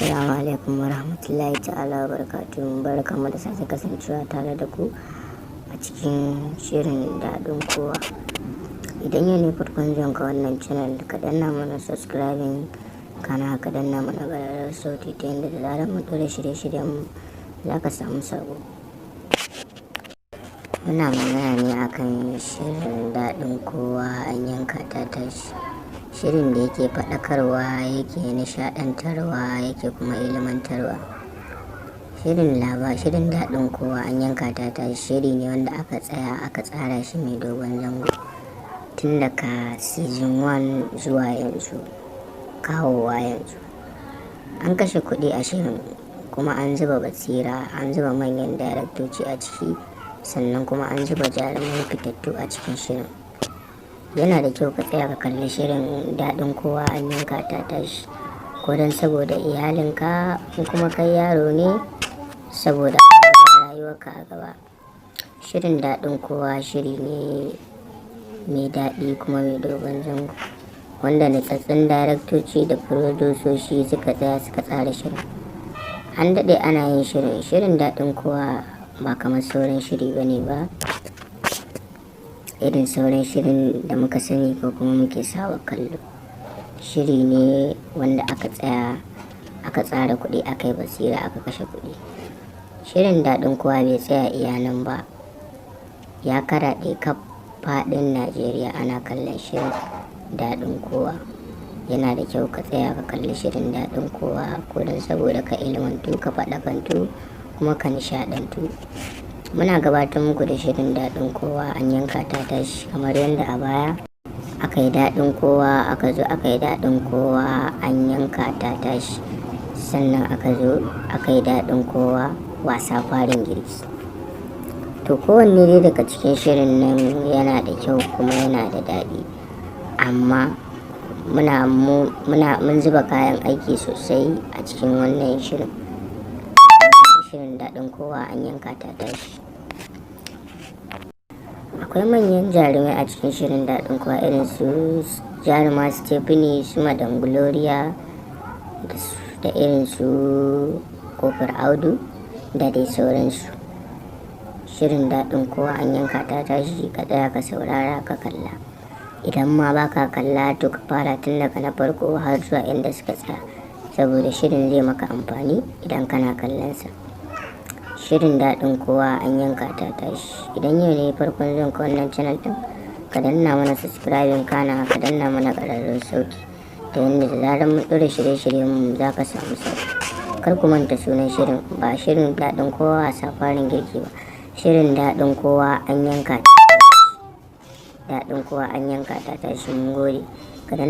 Assalamu alaikum warahmatullahi ta'ala wabarakatuh. Barkamu da sake kasancewa tare da ku a cikin shirin daɗin kowa. Idan yau ne farkon zuwan ka wannan channel, ka danna mana subscribing, kana ka danna mana ƙararrawar sauti ta yadda da zarar mun ɗora shirye-shiryen mu za ka samu sabo. Muna magana ne akan shirin daɗin kowa an yanka ta tashi. Shirin da yake faɗakarwa, yake nishaɗantarwa, yake kuma ilmantarwa. Shirin daɗin kowa an yanka ta tashi shiri ne wanda aka tsara shi mai dogon zango tun daga season 1 zuwa yanzu kawowa yanzu. An kashe kuɗi a shirin kuma an zuba basira, an zuba manyan daraktoci a ciki, sannan kuma an zuba jarumai fitattu a cikin shirin. Yana da kyau ka tsaya ka kalli shirin daɗin kowa an yanka ta tashi, ko don saboda iyalinka, ko kuma kai yaro ne saboda rayuwarka a gaba. Shirin daɗin kowa shiri ne mai daɗi kuma mai dogon zango wanda nutsatstsun daraktoci da furodusoshi suka tsaya suka tsara shirin. An daɗe ana yin shirin daɗin kowa ba kamar sauran shiri bane ba, irin sauran shirin da muka sani ko kuma muke sawa kallo. Shiri ne wanda aka tsara kuɗi, aka yi basira, aka kashe kuɗi. Shirin daɗin kowa bai tsaya iya nan ba, ya karaɗe kaf faɗin Najeriya ana kallon shirin daɗin kowa. Yana da kyau ka tsaya ka kalli shirin daɗin kowa ko don saboda ka ilmantu, ka faɗakantu kuma ka nishaɗantu. Muna gabatar muku da shirin daɗin kowa an yanka ta tashi kamar yadda a baya aka yi daɗin kowa, aka zo aka yi daɗin kowa an yanka ta tashi, sannan aka zo aka yi daɗin kowa wasa farin girki. To kowanne dai daga cikin shirin nan yana da kyau kuma yana da daɗi, amma mun zuba kayan aiki sosai a cikin wannan shirin daɗin kowa an yanka ta tashi. Akwai manyan jarumai a cikin shirin daɗin kowa irin su jaruma Stephanie, su Madam Gloria da irin su Kofar Audu da dai sauransu. Shirin daɗin kowa an yanka ta tashi ka tsaya ka saurara ka kalla. Idan ma baka kalla to ka fara tun daga na farko har zuwa inda suka tsaya, saboda shirin zai maka amfani idan kana kallonsa. Shirin daɗin kowa an yanka ta tashi. Idan yau ne farkon zuwan ka wannan channel din, ka danna mana subscribing, kana ka danna mana ƙararrawar sauti ta yadda da zarar mun ɗora shirye-shiryen mu za ka samu sauki. Kar ku manta sunan shirin, ba shirin daɗin kowa wasa farin girki ba, shirin daɗin kowa an yanka ta tashi. Daɗin kowa an yanka ta tashi. Mun gode. Ka danna